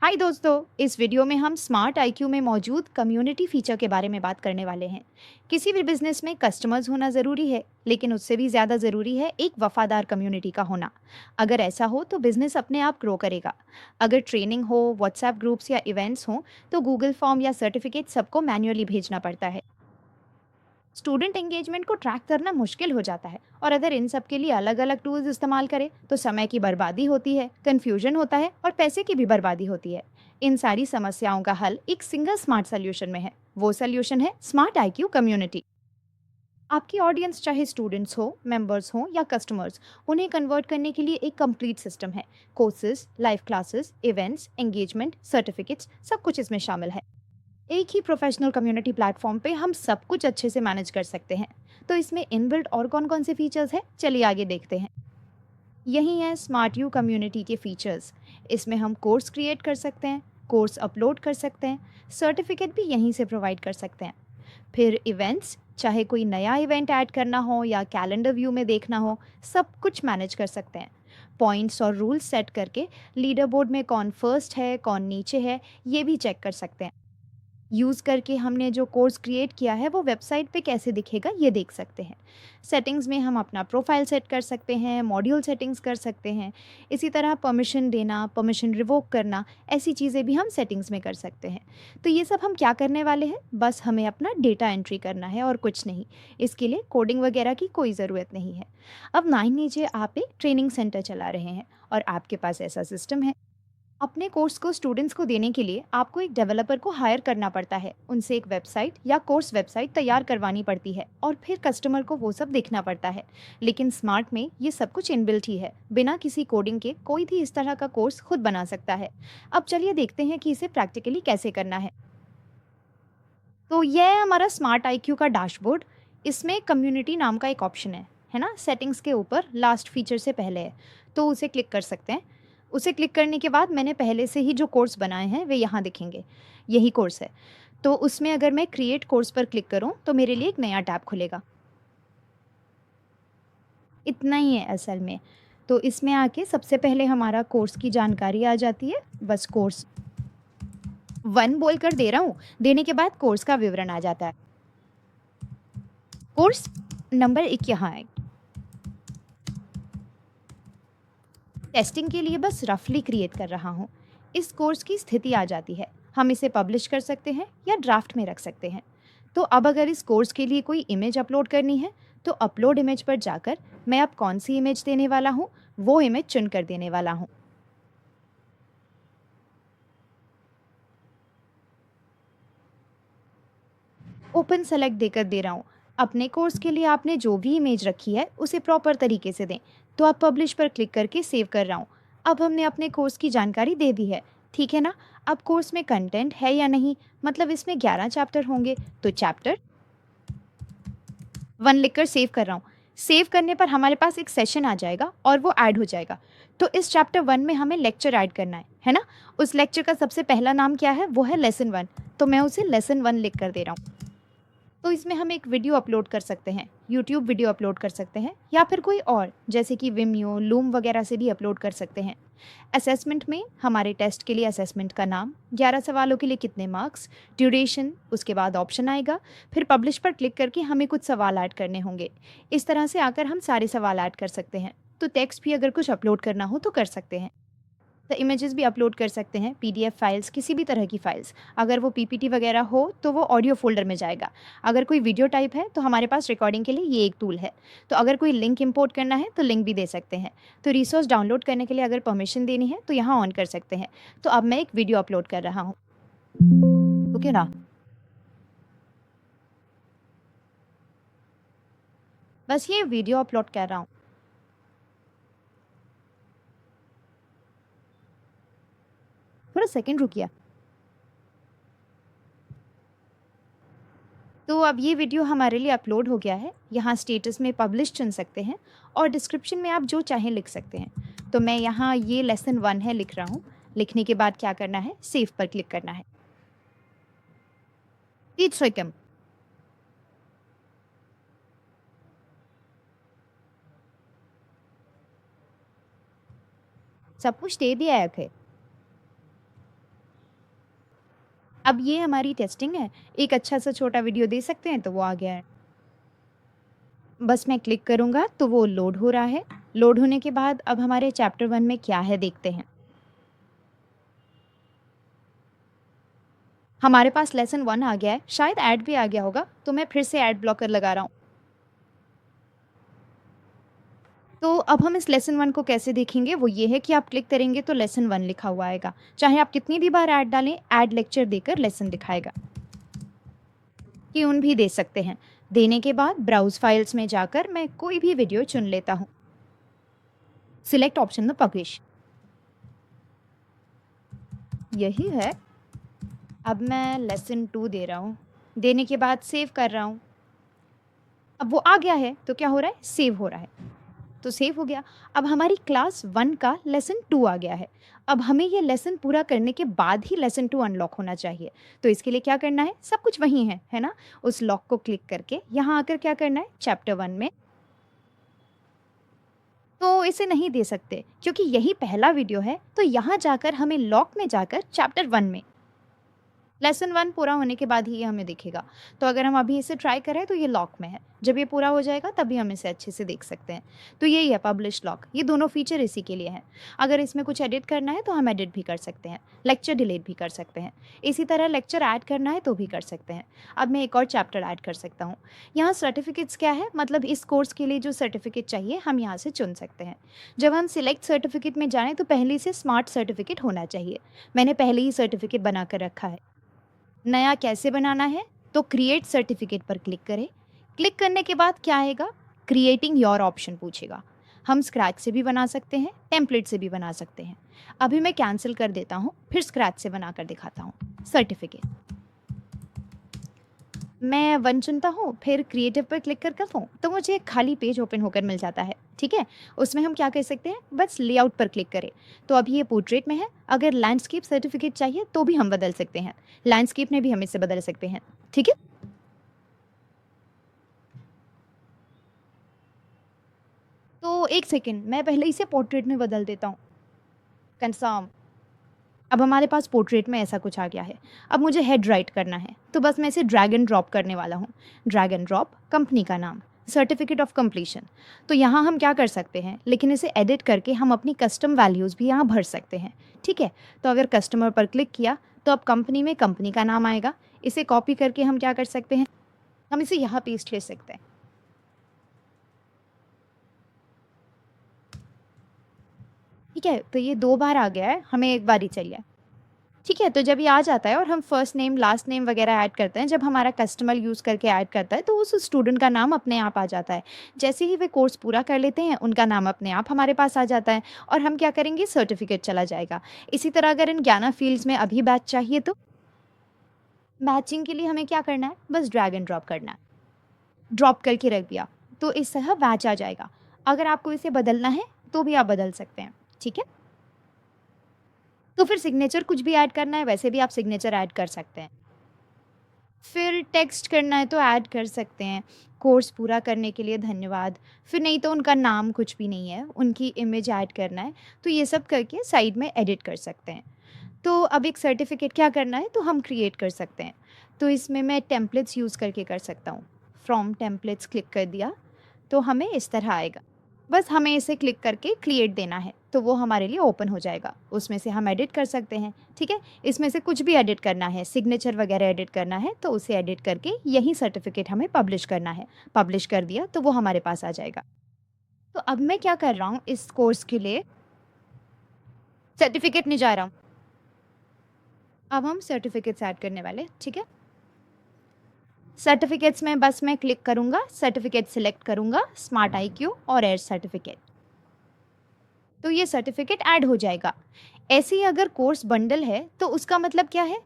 हाय दोस्तों, इस वीडियो में हम स्मार्ट आईक्यू में मौजूद कम्युनिटी फीचर के बारे में बात करने वाले हैं। किसी भी बिजनेस में कस्टमर्स होना ज़रूरी है, लेकिन उससे भी ज़्यादा ज़रूरी है एक वफादार कम्युनिटी का होना। अगर ऐसा हो तो बिजनेस अपने आप ग्रो करेगा। अगर ट्रेनिंग हो, व्हाट्सएप ग्रुप्स या इवेंट्स हो, तो गूगल फॉर्म या सर्टिफिकेट सबको मैन्युअली भेजना पड़ता है। स्टूडेंट एंगेजमेंट को ट्रैक करना मुश्किल हो जाता है, और अगर इन सब के लिए अलग अलग टूल्स इस्तेमाल करें तो समय की बर्बादी होती है, कंफ्यूजन होता है और पैसे की भी बर्बादी होती है। इन सारी समस्याओं का हल एक सिंगल स्मार्ट सोल्यूशन में है। वो सोल्यूशन है स्मार्ट आईक्यू कम्युनिटी। आपकी ऑडियंस चाहे स्टूडेंट्स हो, मेंबर्स हो या कस्टमर्स, उन्हें कन्वर्ट करने के लिए एक कंप्लीट सिस्टम है। Courses, live classes, events, engagement, certificates, सब कुछ इसमें शामिल है। एक ही प्रोफेशनल कम्युनिटी प्लेटफॉर्म पे हम सब कुछ अच्छे से मैनेज कर सकते हैं। तो इसमें इनबिल्ट और कौन कौन से फीचर्स हैं, चलिए आगे देखते हैं। यही है स्मार्ट यू कम्युनिटी के फीचर्स। इसमें हम कोर्स क्रिएट कर सकते हैं, कोर्स अपलोड कर सकते हैं, सर्टिफिकेट भी यहीं से प्रोवाइड कर सकते हैं। फिर इवेंट्स, चाहे कोई नया इवेंट ऐड करना हो या कैलेंडर व्यू में देखना हो, सब कुछ मैनेज कर सकते हैं। पॉइंट्स और रूल्स सेट करके लीडर बोर्ड में कौन फर्स्ट है, कौन नीचे है, ये भी चेक कर सकते हैं। यूज़ करके हमने जो कोर्स क्रिएट किया है वो वेबसाइट पे कैसे दिखेगा ये देख सकते हैं। सेटिंग्स में हम अपना प्रोफाइल सेट कर सकते हैं, मॉड्यूल सेटिंग्स कर सकते हैं। इसी तरह परमिशन देना, परमिशन रिवोक करना, ऐसी चीज़ें भी हम सेटिंग्स में कर सकते हैं। तो ये सब हम क्या करने वाले हैं, बस हमें अपना डेटा एंट्री करना है और कुछ नहीं। इसके लिए कोडिंग वगैरह की कोई ज़रूरत नहीं है। अब मान लीजिए आप एक ट्रेनिंग सेंटर चला रहे हैं और आपके पास ऐसा सिस्टम है। अपने कोर्स को स्टूडेंट्स को देने के लिए आपको एक डेवलपर को हायर करना पड़ता है, उनसे एक वेबसाइट या कोर्स वेबसाइट तैयार करवानी पड़ती है और फिर कस्टमर को वो सब देखना पड़ता है। लेकिन स्मार्ट में ये सब कुछ इनबिल्ट ही है, बिना किसी कोडिंग के कोई भी इस तरह का कोर्स खुद बना सकता है। अब चलिए देखते हैं कि इसे प्रैक्टिकली कैसे करना है। तो यह है हमारा स्मार्ट आईक्यू का डैशबोर्ड। इसमें कम्युनिटी नाम का एक ऑप्शन है ना, सेटिंग्स के ऊपर लास्ट फीचर से पहले है, तो उसे क्लिक कर सकते हैं। उसे क्लिक करने के बाद मैंने पहले से ही जो कोर्स बनाए हैं वे यहाँ दिखेंगे। यही कोर्स है। तो उसमें अगर मैं क्रिएट कोर्स पर क्लिक करूँ तो मेरे लिए एक नया टैब खुलेगा। इतना ही है असल में। तो इसमें आके सबसे पहले हमारा कोर्स की जानकारी आ जाती है। बस कोर्स वन बोल कर दे रहा हूँ, देने के बाद कोर्स का विवरण आ जाता है। कोर्स नंबर एक यहाँ है। टेस्टिंग के लिए बस रफली क्रिएट कर रहा हूँ। इस कोर्स की स्थिति आ जाती है। हम इसे पब्लिश कर सकते हैं या ड्राफ्ट में रख सकते हैं। तो अब अगर इस कोर्स के लिए कोई इमेज अपलोड करनी है तो अपलोड इमेज पर जाकर मैं अब कौन सी इमेज देने वाला हूँ वो इमेज चुन कर देने वाला हूँ। ओपन सेलेक्ट देकर दे रहा हूँ। अपने कोर्स के लिए आपने जो भी इमेज रखी है उसे प्रॉपर तरीके से दें। तो अब पब्लिश पर क्लिक करके सेव कर रहा हूँ। अब हमने अपने कोर्स की जानकारी दे दी है, ठीक है ना। अब कोर्स में कंटेंट है या नहीं, मतलब इसमें 11 चैप्टर होंगे, तो चैप्टर 1 लिखकर सेव कर रहा हूँ। सेव करने पर हमारे पास एक सेशन आ जाएगा और वो ऐड हो जाएगा। तो इस चैप्टर 1 में हमें लेक्चर ऐड करना है ना। उस लेक्चर का सबसे पहला नाम क्या है, वो है लेसन 1। तो मैं उसे लेसन 1 लिख कर दे रहा हूँ। तो इसमें हम एक वीडियो अपलोड कर सकते हैं, यूट्यूब वीडियो अपलोड कर सकते हैं या फिर कोई और जैसे कि विमियो, लूम वगैरह से भी अपलोड कर सकते हैं। असेसमेंट में हमारे टेस्ट के लिए असेसमेंट का नाम, 11 सवालों के लिए कितने मार्क्स, ड्यूरेशन, उसके बाद ऑप्शन आएगा। फिर पब्लिश पर क्लिक करके हमें कुछ सवाल ऐड करने होंगे। इस तरह से आकर हम सारे सवाल ऐड कर सकते हैं। तो टेक्स्ट भी अगर कुछ अपलोड करना हो तो कर सकते हैं। तो इमेजेस भी अपलोड कर सकते हैं, पीडीएफ फाइल्स, किसी भी तरह की फाइल्स। अगर वो पीपीटी वगैरह हो तो वो ऑडियो फ़ोल्डर में जाएगा। अगर कोई वीडियो टाइप है तो हमारे पास रिकॉर्डिंग के लिए ये एक टूल है। तो अगर कोई लिंक इंपोर्ट करना है तो लिंक भी दे सकते हैं। तो रिसोर्स डाउनलोड करने के लिए अगर परमिशन देनी है तो यहाँ ऑन कर सकते हैं। तो अब मैं एक वीडियो अपलोड कर रहा हूँ। ओके ना, बस ये वीडियो अपलोड कर रहा हूँ। थोड़ा सेकंड रुकिए। तो अब ये वीडियो हमारे लिए अपलोड हो गया है। यहाँ स्टेटस में पब्लिश चुन सकते हैं और डिस्क्रिप्शन में आप जो चाहें लिख सकते हैं। तो मैं यहाँ ये लेसन 1 है लिख रहा हूँ। लिखने के बाद क्या करना है, सेव पर क्लिक करना है। It's welcome. सब कुछ दे दिया है। ओके। अब ये हमारी टेस्टिंग है। एक अच्छा सा छोटा वीडियो दे सकते हैं, तो वो आ गया है। बस मैं क्लिक करूँगा तो वो लोड हो रहा है। लोड होने के बाद अब हमारे चैप्टर 1 में क्या है देखते हैं। हमारे पास लेसन 1 आ गया है, शायद ऐड भी आ गया होगा, तो मैं फिर से ऐड ब्लॉकर लगा रहा हूँ। तो अब हम इस लेसन 1 को कैसे देखेंगे, वो ये है कि आप क्लिक करेंगे तो लेसन 1 लिखा हुआ आएगा। चाहे आप कितनी भी बार ऐड डालें, ऐड लेक्चर देकर लेसन दिखाएगा। ट्यून भी दे सकते हैं। देने के बाद ब्राउज़ फाइल्स में जाकर मैं कोई भी वीडियो चुन लेता हूँ। सिलेक्ट ऑप्शन में पब्लिश, यही है। अब मैं लेसन 2 दे रहा हूँ। देने के बाद सेव कर रहा हूँ। अब वो आ गया है, तो क्या हो रहा है, सेव हो रहा है। तो सेव हो गया। अब हमारी क्लास 1 का लेसन 2 आ गया है। अब हमें ये लेसन पूरा करने के बाद ही लेसन 2 अनलॉक होना चाहिए। तो इसके लिए क्या करना है, सब कुछ वही है ना? उस लॉक को क्लिक करके यहाँ आकर क्या करना है, चैप्टर 1 में तो इसे नहीं दे सकते क्योंकि यही पहला वीडियो है। तो यहाँ जाकर हमें लॉक में जाकर चैप्टर 1 में लेसन 1 पूरा होने के बाद ही ये हमें दिखेगा। तो अगर हम अभी इसे ट्राई करें तो ये लॉक में है। जब ये पूरा हो जाएगा तभी हम इसे अच्छे से देख सकते हैं। तो यही है पब्लिश लॉक। ये दोनों फीचर इसी के लिए हैं। अगर इसमें कुछ एडिट करना है तो हम एडिट भी कर सकते हैं, लेक्चर डिलीट भी कर सकते हैं। इसी तरह लेक्चर ऐड करना है तो भी कर सकते हैं। अब मैं एक और चैप्टर ऐड कर सकता हूँ। यहाँ सर्टिफिकेट्स क्या है, मतलब इस कोर्स के लिए जो सर्टिफिकेट चाहिए हम यहाँ से चुन सकते हैं। जब हम सिलेक्ट सर्टिफिकेट में जाएँ तो पहले से स्मार्ट सर्टिफिकेट होना चाहिए। मैंने पहले ही सर्टिफिकेट बना कर रखा है। नया कैसे बनाना है, तो क्रिएट सर्टिफिकेट पर क्लिक करें। क्लिक करने के बाद क्या आएगा, क्रिएटिंग योर ऑप्शन पूछेगा। हम स्क्रैच से भी बना सकते हैं, टेम्पलेट से भी बना सकते हैं। अभी मैं कैंसिल कर देता हूँ, फिर स्क्रैच से बनाकर दिखाता हूँ। सर्टिफिकेट मैं 1 चुनता हूँ, फिर क्रिएटिव पर क्लिक करता हूँ तो मुझे एक खाली पेज ओपन होकर मिल जाता है। ठीक है, उसमें हम क्या कर सकते हैं, बस लेआउट पर क्लिक करें। तो अभी ये पोर्ट्रेट में है। अगर लैंडस्केप सर्टिफिकेट चाहिए तो भी हम बदल सकते हैं। लैंडस्केप में भी हम इसे बदल सकते हैं। ठीक है, तो एक सेकेंड, मैं पहले इसे पोर्ट्रेट में बदल देता हूँ। कंफर्म। अब हमारे पास पोर्ट्रेट में ऐसा कुछ आ गया है। अब मुझे हेड राइट करना है, तो बस मैं इसे ड्रैग एंड ड्रॉप करने वाला हूँ। ड्रैग एंड ड्रॉप, कंपनी का नाम, सर्टिफिकेट ऑफ कंप्लीशन। तो यहाँ हम क्या कर सकते हैं, लेकिन इसे एडिट करके हम अपनी कस्टम वैल्यूज़ भी यहाँ भर सकते हैं। ठीक है, तो अगर कस्टमर पर क्लिक किया तो अब कंपनी में कंपनी का नाम आएगा। इसे कॉपी करके हम क्या कर सकते हैं, हम इसे यहाँ पेस्ट ले सकते हैं। ठीक है, तो ये 2 बार आ गया है, हमें 1 बार ही चाहिए। ठीक है, तो जब ये आ जाता है और हम फर्स्ट नेम लास्ट नेम वगैरह ऐड करते हैं, जब हमारा कस्टमर यूज़ करके ऐड करता है तो उस स्टूडेंट का नाम अपने आप आ जाता है। जैसे ही वे कोर्स पूरा कर लेते हैं उनका नाम अपने आप हमारे पास आ जाता है और हम क्या करेंगे, सर्टिफिकेट चला जाएगा। इसी तरह अगर इन 11 फील्ड्स में अभी बैच चाहिए तो मैचिंग के लिए हमें क्या करना है, बस ड्रैग एंड ड्रॉप करना है। ड्रॉप करके रख दिया तो इस तरह बैच आ जाएगा। अगर आपको इसे बदलना है तो भी आप बदल सकते हैं। ठीक है, तो फिर सिग्नेचर कुछ भी ऐड करना है वैसे भी आप सिग्नेचर ऐड कर सकते हैं। फिर टेक्स्ट करना है तो ऐड कर सकते हैं, कोर्स पूरा करने के लिए धन्यवाद। फिर नहीं तो उनका नाम कुछ भी नहीं है, उनकी इमेज ऐड करना है तो ये सब करके साइड में एडिट कर सकते हैं। तो अब एक सर्टिफिकेट क्या करना है तो हम क्रिएट कर सकते हैं। तो इसमें मैं टेम्पलेट्स यूज़ करके कर सकता हूँ। फ्रॉम टेम्पलेट्स क्लिक कर दिया तो हमें इस तरह आएगा। बस हमें इसे क्लिक करके क्रिएट देना है तो वो हमारे लिए ओपन हो जाएगा। उसमें से हम एडिट कर सकते हैं। ठीक है, इसमें से कुछ भी एडिट करना है, सिग्नेचर वगैरह एडिट करना है तो उसे एडिट करके यही सर्टिफिकेट हमें पब्लिश करना है। पब्लिश कर दिया तो वो हमारे पास आ जाएगा। तो अब मैं क्या कर रहा हूँ, इस कोर्स के लिए सर्टिफिकेट नहीं जा रहा हूँ। अब हम सर्टिफिकेट्स ऐड करने वाले। ठीक है, सर्टिफिकेट्स में बस मैं क्लिक करूँगा, सर्टिफिकेट सिलेक्ट करूँगा, स्मार्ट IQ और एयर सर्टिफिकेट, तो ये सर्टिफिकेट ऐड हो जाएगा। ऐसे ही अगर कोर्स बंडल है तो उसका मतलब क्या है,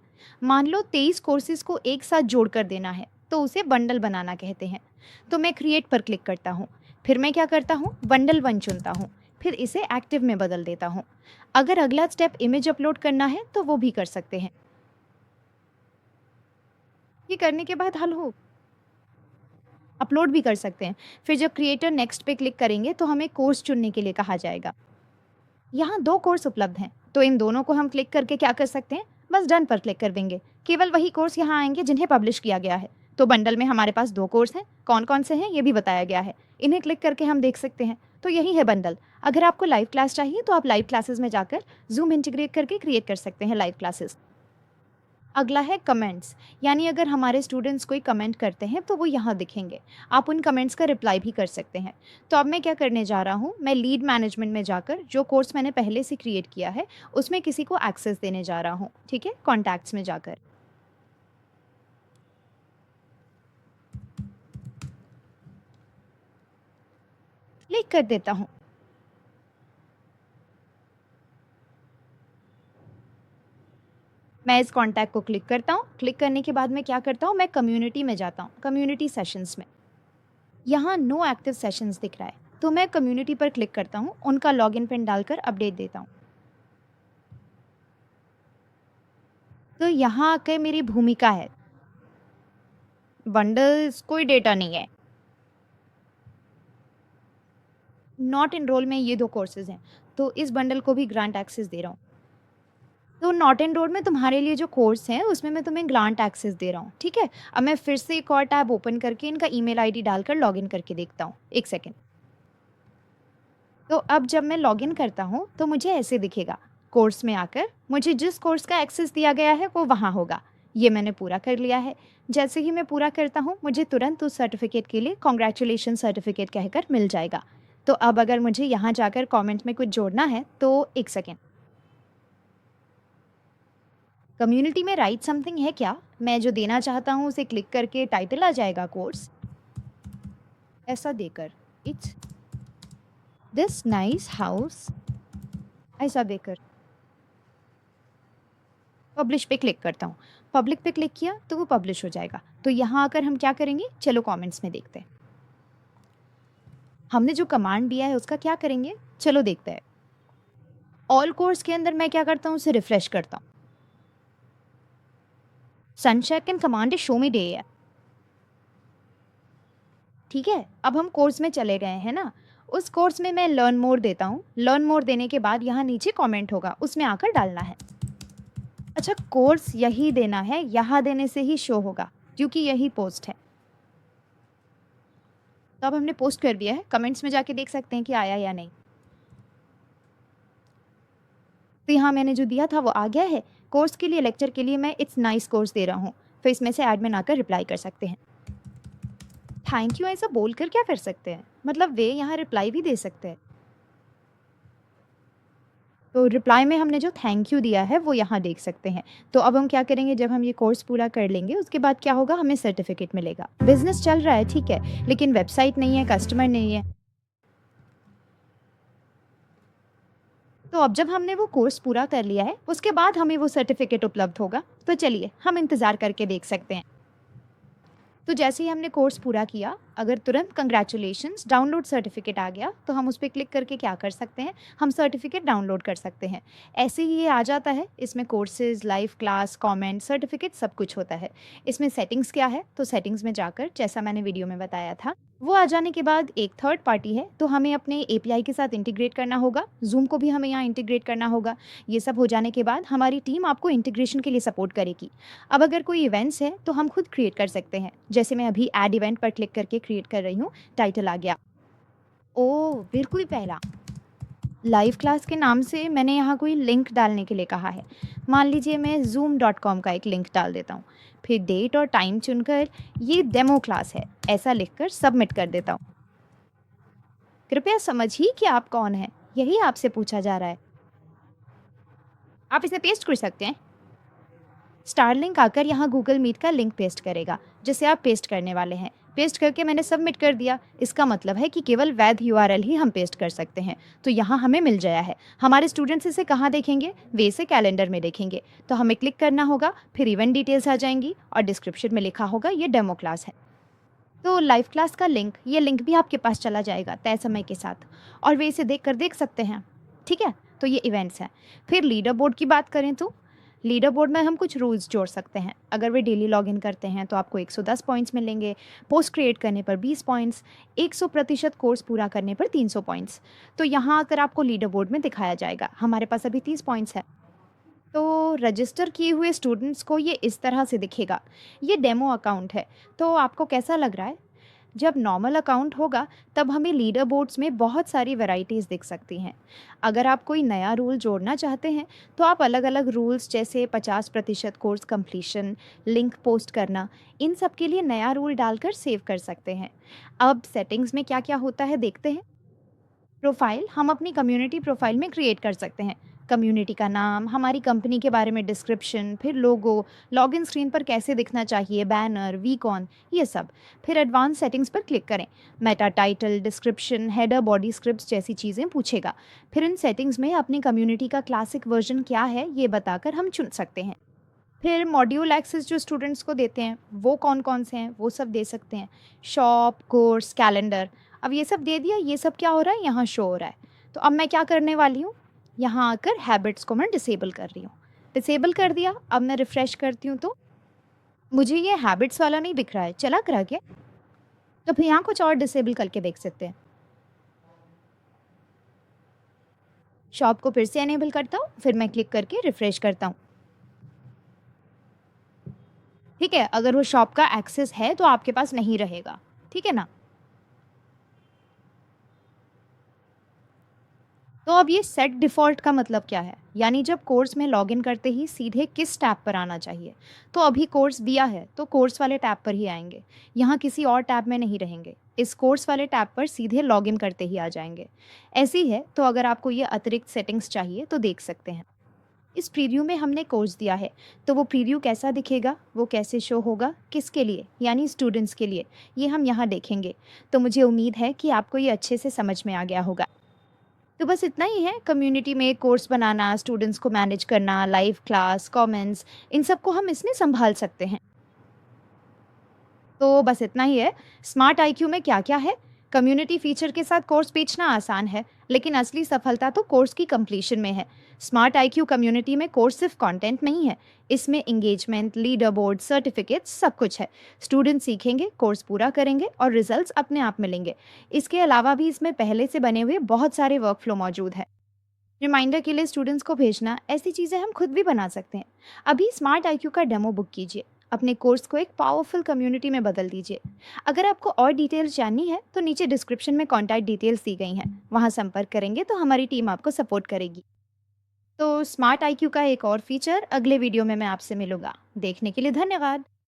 मान लो 23 कोर्सेज को एक साथ जोड़ कर देना है तो उसे बंडल बनाना कहते हैं। तो मैं क्रिएट पर क्लिक करता हूँ, फिर मैं क्या करता हूँ, बंडल 1 चुनता हूँ, फिर इसे एक्टिव में बदल देता हूँ। अगर अगला स्टेप इमेज अपलोड करना है तो वो भी कर सकते हैं। ये करने के बाद हल हो अपलोड भी कर सकते हैं। फिर जब क्रिएटर नेक्स्ट पे क्लिक करेंगे तो हमें कोर्स चुनने के लिए कहा जाएगा। यहाँ 2 कोर्स उपलब्ध हैं तो इन दोनों को हम क्लिक करके क्या कर सकते हैं, बस डन पर क्लिक कर देंगे। केवल वही कोर्स यहाँ आएंगे जिन्हें पब्लिश किया गया है। तो बंडल में हमारे पास 2 कोर्स हैं, कौन-कौन से हैं ये भी बताया गया है। इन्हें क्लिक करके हम देख सकते हैं। तो यही है बंडल। अगर आपको लाइव क्लास चाहिए तो आप लाइव क्लासेस में जाकर ज़ूम इंटीग्रेट करके क्रिएट कर सकते हैं लाइव क्लासेस। अगला है कमेंट्स, यानी अगर हमारे स्टूडेंट्स कोई कमेंट करते हैं तो वो यहाँ दिखेंगे। आप उन कमेंट्स का रिप्लाई भी कर सकते हैं। तो अब मैं क्या करने जा रहा हूँ, मैं लीड मैनेजमेंट में जाकर जो कोर्स मैंने पहले से क्रिएट किया है उसमें किसी को एक्सेस देने जा रहा हूँ। ठीक है, कॉन्टैक्ट्स में जाकर क्लिक कर देता हूँ। मैं इस कॉन्टैक्ट को क्लिक करता हूँ। क्लिक करने के बाद मैं क्या करता हूँ, मैं कम्युनिटी में जाता हूँ, कम्युनिटी सेशंस में। यहाँ नो एक्टिव सेशंस दिख रहा है, तो मैं कम्युनिटी पर क्लिक करता हूँ, उनका लॉगिन पिन डालकर अपडेट देता हूँ। तो यहाँ आकर मेरी भूमिका है, बंडल्स कोई डेटा नहीं है। नॉट एनरोल में ये 2 कोर्सेज़ हैं, तो इस बंडल को भी ग्रांट एक्सेस दे रहा हूँ। तो नॉट एनरोल में तुम्हारे लिए जो कोर्स है उसमें मैं तुम्हें ग्रांट एक्सेस दे रहा हूँ, ठीक है? अब मैं फिर से एक और टैब ओपन करके इनका ईमेल आईडी डालकर लॉगिन करके देखता हूँ। 1 सेकंड। तो अब जब मैं लॉगिन करता हूँ तो मुझे ऐसे दिखेगा। कोर्स में आकर मुझे जिस कोर्स का एक्सेस दिया गया है वो वहाँ होगा। ये मैंने पूरा कर लिया है। जैसे ही मैं पूरा करता हूँ मुझे तुरंत उस सर्टिफिकेट के लिए कांग्रेचुलेशन सर्टिफिकेट कहकर मिल जाएगा। तो अब अगर मुझे यहाँ जाकर कमेंट में कुछ जोड़ना है तो 1 सेकंड। कम्युनिटी में राइट समथिंग है क्या? मैं जो देना चाहता हूँ उसे क्लिक करके टाइटल आ जाएगा कोर्स, ऐसा देकर इट्स दिस नाइस हाउस, ऐसा देकर पब्लिश पे क्लिक करता हूँ। पब्लिक पे क्लिक किया तो वो पब्लिश हो जाएगा। तो यहाँ आकर हम क्या करेंगे, चलो कमेंट्स में देखते हैं। हमने जो कमांड दिया है उसका क्या करेंगे, चलो देखते हैं। ऑल कोर्स के अंदर मैं क्या करता हूँ, उसे रिफ्रेश करता हूँ। सनशेक and command show me day है, ठीक है। अब हम कोर्स में चले गए हैं ना, उस कोर्स में मैं लर्न मोर देता हूँ। लर्न मोर देने के बाद यहाँ नीचे कमेंट होगा, उसमें आकर डालना है। अच्छा, कोर्स यही देना है, यहाँ देने से ही शो होगा क्योंकि यही पोस्ट है। तो अब हमने पोस्ट कर दिया है, कमेंट्स में जाके देख सकते हैं कि आया या नहीं। तो यहाँ मैंने जो दिया था वो आ गया है। कोर्स के लिए, लेक्चर के लिए मैं इट्स नाइस कोर्स दे रहा हूँ, तो इसमें से एडमिन आकर रिप्लाई कर सकते हैं। थैंक यू ऐसा बोलकर क्या कर सकते हैं, मतलब वे यहाँ रिप्लाई भी दे सकते हैं। तो रिप्लाई में हमने जो थैंक यू दिया है वो यहाँ देख सकते हैं। तो अब हम क्या करेंगे, जब हम ये कोर्स पूरा कर लेंगे उसके बाद क्या होगा, हमें सर्टिफिकेट मिलेगा। बिजनेस चल रहा है ठीक है, लेकिन वेबसाइट नहीं है, कस्टमर नहीं है। तो अब जब हमने वो कोर्स पूरा कर लिया है उसके बाद हमें वो सर्टिफिकेट उपलब्ध होगा। तो चलिए हम इंतज़ार करके देख सकते हैं। तो जैसे ही हमने कोर्स पूरा किया, अगर तुरंत कंग्रेचुलेशंस डाउनलोड सर्टिफिकेट आ गया तो हम उस पर क्लिक करके क्या कर सकते हैं, हम सर्टिफिकेट डाउनलोड कर सकते हैं। ऐसे ही ये आ जाता है, इसमें courses, live class, comment, certificate सब कुछ होता है। इसमें सेटिंग्स क्या है, तो सेटिंग्स में जाकर जैसा मैंने वीडियो में बताया था वो आ जाने के बाद एक थर्ड पार्टी है, तो हमें अपने एपीआई के साथ इंटीग्रेट करना होगा। जूम को भी हमें यहाँ इंटीग्रेट करना होगा। ये सब हो जाने के बाद हमारी टीम आपको इंटीग्रेशन के लिए सपोर्ट करेगी। अब अगर कोई इवेंट्स है तो हम खुद क्रिएट कर सकते हैं। जैसे मैं अभी ऐड इवेंट पर क्लिक करके क्रिएट कर रही हूँ, टाइटल आ गया। ओह, बिल्कुल पहला लाइव क्लास के नाम से मैंने यहाँ कोई लिंक डालने के लिए कहा है। मान लीजिए मैं zoom.com का एक लिंक डाल देता हूँ, फिर डेट और टाइम चुनकर ये डेमो क्लास है ऐसा लिखकर सबमिट कर देता हूँ। कृपया समझिए कि आप कौन हैं, यही आपसे पूछा जा रहा है। आप इसे पेस्ट कर सकते हैं। स्टार लिंक आकर यहाँ गूगल मीट का लिंक पेस्ट करेगा जिसे आप पेस्ट करने वाले हैं। पेस्ट करके मैंने सबमिट कर दिया। इसका मतलब है कि केवल वैध यूआरएल ही हम पेस्ट कर सकते हैं। तो यहाँ हमें मिल गया है। हमारे स्टूडेंट्स इसे कहाँ देखेंगे, वे इसे कैलेंडर में देखेंगे। तो हमें क्लिक करना होगा, फिर इवेंट डिटेल्स आ जाएंगी और डिस्क्रिप्शन में लिखा होगा ये डेमो क्लास है। तो लाइव क्लास का लिंक, ये लिंक भी आपके पास चला जाएगा तय समय के साथ और वे इसे देख सकते हैं, ठीक है। तो ये इवेंट्स हैं। फिर लीडर बोर्ड की बात करें तो लीडर बोर्ड में हम कुछ रूल्स जोड़ सकते हैं। अगर वे डेली लॉगिन करते हैं तो आपको 110 पॉइंट्स मिलेंगे, पोस्ट क्रिएट करने पर 20 पॉइंट्स, 100% कोर्स पूरा करने पर 300 पॉइंट्स। तो यहाँ आकर आपको लीडर बोर्ड में दिखाया जाएगा। हमारे पास अभी 30 पॉइंट्स है। तो रजिस्टर किए हुए स्टूडेंट्स को ये इस तरह से दिखेगा। ये डेमो अकाउंट है। तो आपको कैसा लग रहा है? जब नॉर्मल अकाउंट होगा तब हमें लीडर बोर्ड्स में बहुत सारी वैरायटीज़ दिख सकती हैं। अगर आप कोई नया रूल जोड़ना चाहते हैं तो आप अलग अलग रूल्स जैसे 50% कोर्स कंप्लीशन, लिंक पोस्ट करना, इन सब के लिए नया रूल डालकर सेव कर सकते हैं। अब सेटिंग्स में क्या क्या होता है देखते हैं। प्रोफाइल हम अपनी कम्युनिटी प्रोफाइल में क्रिएट कर सकते हैं। कम्युनिटी का नाम, हमारी कंपनी के बारे में डिस्क्रिप्शन, फिर लोगो, लॉगिन स्क्रीन पर कैसे दिखना चाहिए, बैनर, वीकॉन, ये सब। फिर एडवांस सेटिंग्स पर क्लिक करें। Meta title, description, header, body scripts जैसी चीज़ें पूछेगा। फिर इन सेटिंग्स में अपनी कम्युनिटी का क्लासिक वर्जन क्या है ये बताकर हम चुन सकते हैं। फिर मॉड्यूल एक्सेस जो स्टूडेंट्स को देते हैं वो कौन कौन से हैं वो सब दे सकते हैं। Shop, course, calendar. अब ये सब दे दिया, ये सब क्या हो रहा है यहाँ शो हो रहा है। तो अब मैं क्या करने वाली हूँ, यहाँ आकर हैबिट्स को मैं डिसेबल कर रही हूँ। डिसेबल कर दिया। अब मैं रिफ्रेश करती हूँ तो मुझे ये हैबिट्स वाला नहीं दिख रहा है, चला करा क्या? तो फिर यहाँ कुछ और डिसेबल करके देख सकते हैं। शॉप को फिर से एनेबल करता हूँ, फिर मैं क्लिक करके रिफ्रेश करता हूँ। ठीक है, अगर वो शॉप का एक्सेस है तो आपके पास नहीं रहेगा। ठीक है ना? तो अब ये सेट डिफ़ॉल्ट का मतलब क्या है? यानी जब कोर्स में लॉगिन करते ही सीधे किस टैब पर आना चाहिए? तो अभी कोर्स दिया है तो कोर्स वाले टैब पर ही आएँगे। यहाँ किसी और टैब में नहीं रहेंगे। इस कोर्स वाले टैब पर सीधे लॉगिन करते ही आ जाएँगे। ऐसे ही है तो अगर आपको ये अतिरिक्त सेटिंग्स चाहिए तो देख सकते हैं। इस प्रीव्यू में हमने कोर्स दिया है, तो वो प्रीव्यू कैसा दिखेगा, वो कैसे शो होगा, किसके लिए, यानी स्टूडेंट्स के लिए, ये हम यहाँ देखेंगे। तो मुझे उम्मीद है कि आपको ये अच्छे से समझ में आ गया होगा। तो बस इतना ही है, कम्युनिटी में कोर्स बनाना, स्टूडेंट्स को मैनेज करना, लाइव क्लास, कमेंट्स, इन सबको हम इसमें संभाल सकते हैं। तो बस इतना ही है। स्मार्ट आईक्यू में क्या-क्या है? कम्युनिटी फीचर के साथ कोर्स बेचना आसान है, लेकिन असली सफलता तो कोर्स की कंप्लीशन में है। स्मार्ट आईक्यू कम्युनिटी में कोर्स सिर्फ कंटेंट नहीं है, इसमें एंगेजमेंट, लीडर बोर्ड, सर्टिफिकेट्स सब कुछ है। स्टूडेंट सीखेंगे, कोर्स पूरा करेंगे और रिजल्ट्स अपने आप मिलेंगे। इसके अलावा भी इसमें पहले से बने हुए बहुत सारे वर्कफ्लो मौजूद हैं। रिमाइंडर के लिए स्टूडेंट्स को भेजना, ऐसी चीज़ें हम खुद भी बना सकते हैं। अभी स्मार्ट आईक्यू का डेमो बुक कीजिए, अपने कोर्स को एक पावरफुल कम्युनिटी में बदल दीजिए। अगर आपको और डिटेल्स जाननी है तो नीचे डिस्क्रिप्शन में कॉन्टैक्ट डिटेल्स दी गई हैं, वहाँ संपर्क करेंगे तो हमारी टीम आपको सपोर्ट करेगी। तो स्मार्ट आईक्यू का एक और फीचर अगले वीडियो में मैं आपसे मिलूंगा। देखने के लिए धन्यवाद।